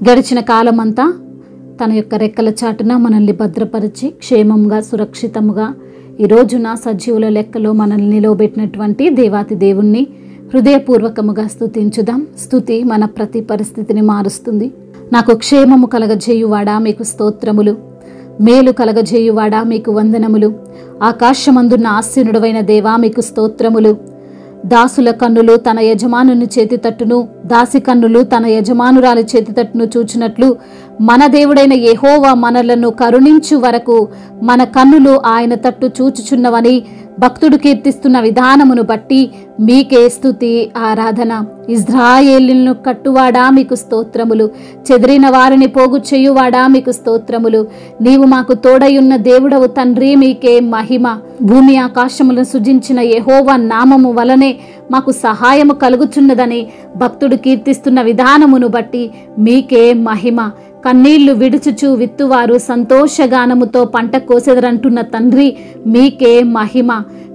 గడిచిన కాలమంతా తన యొక్క రెక్కల చాటున మనల్ని భద్రపరిచి క్షేమంగా సురక్షితముగా ఈ రోజున సజీవుల లెక్కలో మనల్ని నిలవబెట్టినటువంటి దేవాతి దేవుణ్ణి హృదయపూర్వకముగా స్తుతించుదాం. స్తుతి మన ప్రతి పరిస్థితిని మారుస్తుంది. నాకు క్షేమము కలగజేయువాడా మీకు స్తోత్రములు, మేలు కలగజేయువాడా మీకు వందనములు, ఆకాశమందున్న ఆసీనుడవైన దేవా మీకు స్తోత్రములు. దాసుల కన్నులు తన యజమానుని చేతి తట్టును, దాసి కన్నులు తన యజమానురాలి చేతి తట్టును చూచినట్లు మన దేవుడైన యెహోవా మనలను కరుణించు వరకు మన కన్నులు ఆయన తట్టు చూచుచున్నవని భక్తుడు కీర్తిస్తున్న విధానమును బట్టి మీకే స్తుతి ఆరాధన. ఇజ్రాయేలును కట్టువాడా మీకు స్తోత్రములు, చెదిరిన వారిని పోగు చేయువాడా మీకు స్తోత్రములు. నీవు మాకు తోడయున్న దేవుడవు తండ్రి, మీకే మహిమ. భూమి ఆకాశములను సృజించిన యెహోవా నామము వలనే మాకు సహాయము కలుగుచున్నదని భక్తుడు కీర్తిస్తున్న విధానమును బట్టి మీకే మహిమ. కన్నీళ్లు విడుచుచు విత్తువారు సంతోషగానముతో పంట కోసెదరంటున్న తండ్రి, మీకే మహిమ.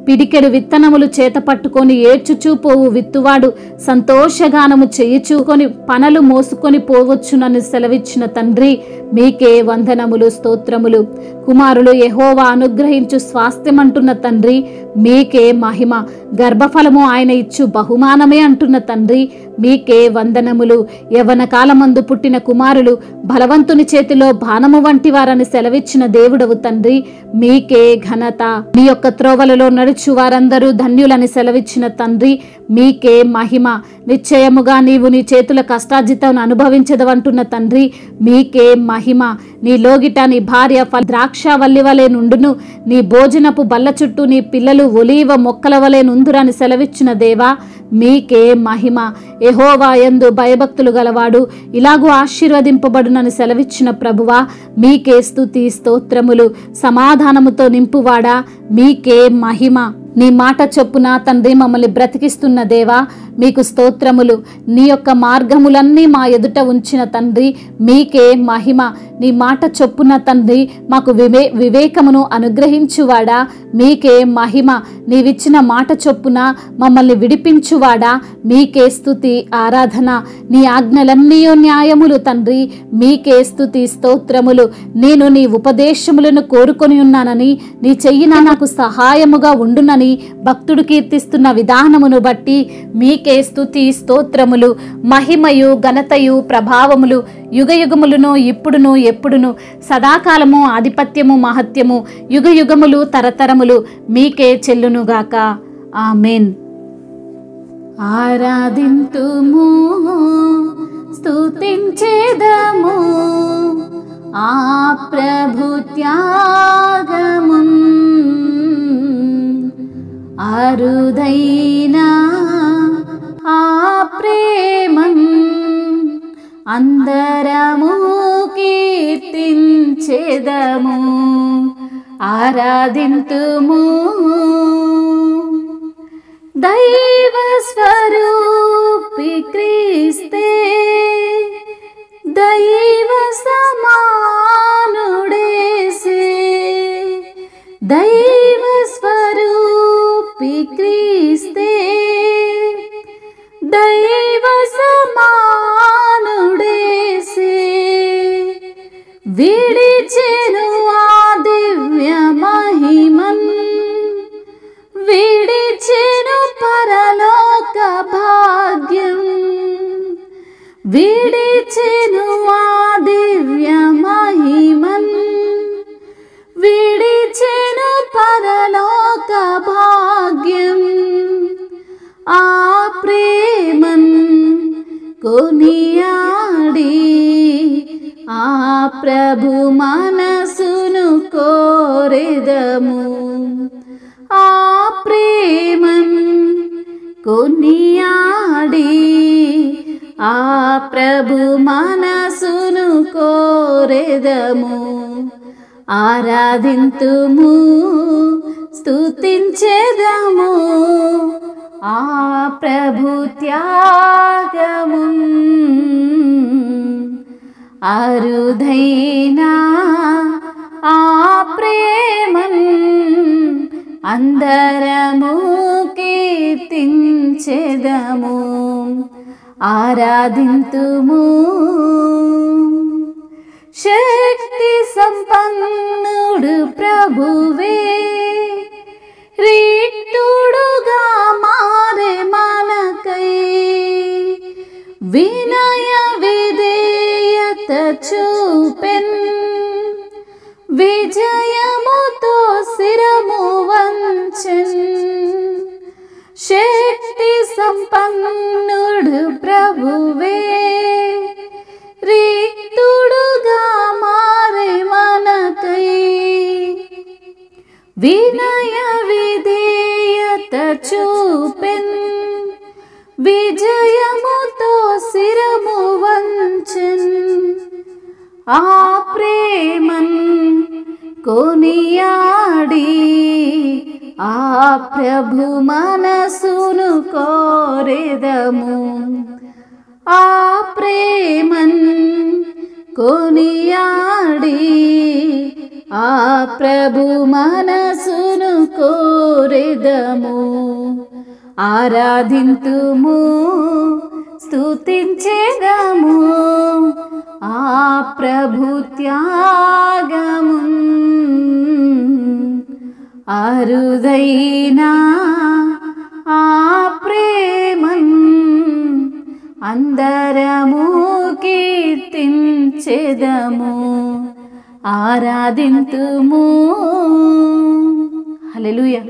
పిడికెడు విత్తనములు చేత పట్టుకొని ఏడ్చుచూ పోవు విత్తువాడు సంతోషగానము చేయుచుకొని పనలు మోసుకొని పోవచ్చునని సెలవిచ్చిన తండ్రి, మీకే వందనములు స్తోత్రములు. కుమారులు యెహోవా అనుగ్రహించు స్వాస్థ్యమంటున్న తండ్రి, మీకే మహిమ. గర్భఫలము ఆయన ఇచ్చు బహుమానమే అంటున్న తండ్రి, మీకే వందనములు. యవ్వన కాలమందు పుట్టిన కుమారులు బలవంతుని చేతిలో బాణము వంటి వారని సెలవిచ్చిన దేవుడవు తండ్రి, మీకే ఘనత. మీ యొక్క త్రోవలలో నడుచు వారందరూ ధన్యులని సెలవిచ్చిన తండ్రి, మీకే మహిమ. నిశ్చయముగా నీవు నీ చేతుల కష్టార్జితం అనుభవించదవంటున్న తండ్రి, మీకే మహిమ. నీ లోగిట నీ భార్య ద్రాక్షవల్లి వలె నుండును, నీ భోజనపు బల్ల చుట్టూ నీ పిల్లలు ఒలీవ మొక్కల వలె నుందురని సెలవిచ్చిన దేవా, మీకే మహిమ. యెహోవా యందు భయభక్తులు గలవాడు ఇలాగూ ఆశీర్వదింపబడునని సెలవిచ్చిన ప్రభువా, మీకే స్తుతి స్తోత్రములు. సమాధానముతో నింపువాడా, మీకే మహిమ. నీ మాట చొప్పున తండ్రి మమ్మల్ని బ్రతికిస్తున్న దేవా, మీకు స్తోత్రములు. నీ యొక్క మార్గములన్నీ మా ఎదుట ఉంచిన తండ్రి, మీకే మహిమ. నీ మాట చొప్పున తండ్రి మాకు వివేకమును అనుగ్రహించువాడా, మీకే మహిమ. నీవిచ్చిన మాట చొప్పున మమ్మల్ని విడిపించువాడా, మీకే స్తుతి ఆరాధన. నీ ఆజ్ఞలన్నీ న్యాయములు తండ్రి, మీకే స్తుతి స్తోత్రములు. నేను నీ ఉపదేశములను కోరుకొని ఉన్నానని, నీ చెయ్యి నాకు సహాయముగా ఉండునని భక్తుడు కీర్తిస్తున్న విధానమును బట్టి మీకే స్తుతి స్తోత్రములు. మహిమయు ఘనతయు ప్రభావములు యుగయుగములను ఇప్పుడును ఎప్పుడును సదాకాలము ఆధిపత్యము మహత్యము యుగయుగములు తరతరములు మీకే చెల్లునుగాక. ఆమేన్. ఆరాధింతుము, స్తుతించెదము ఆ ప్రభు త్యాగమున్, అరుదైనా ఆ ప్రేమన్ అందరము కీర్తించెదము, ఆరాధింతుము. దైవ స్వరూపి క్రీస్తే దైవ సమానుడేసే, దైవ స్వరూపి క్రీస్తే దైవ సమానుడేసే, విడిచెను ఆ దివ్య మహిమన్, విడిచెను పరలోక భాగ్యం, విడిచెను ఆ దివ్య మహిమన్, విడిచెను పరలోక భాగ్యం. ఆ ప్రేమన్ కొనియాడి ఆ ప్రభు మనసును కోరెదము, ఆ ప్రేమన్ కొనియాడి ఆ ప్రభు మనసును కోరెదము, ఆరాధింతుము స్తుతించెదము ఆ ప్రభు త్యాగమున్, అరుదైనా ఆ ప్రేమన్ అందరము కీర్తించెదము, ఆరాధింతుము. ప్రభువే రిక్తుడుగా మారే మనకై వినయ విధేయత చూపెన్ విజయముతో శిరము వంచెన్ శక్తి సంపన్నుడు ప్రభువే రిక్తుడుగా మారే మనకై వినయ విధేయత చూపెన్ విజయముతో శిరము వంచెన్ ఆ ప్రేమన్ కొనియాడి ఆ ప్రభు మనసును కోరెదము ఆ ప్రేమన్ కొనియాడి ఆ ప్రభు మనసును కోరెదము ఆరాధింతుము స్తుతించెదము ఆ ప్రభు త్యాగము అరుదైనా ఆ ప్రేమన్ అందరము కీర్తించెదము ఆరాధింతుము. హల్లెలూయా.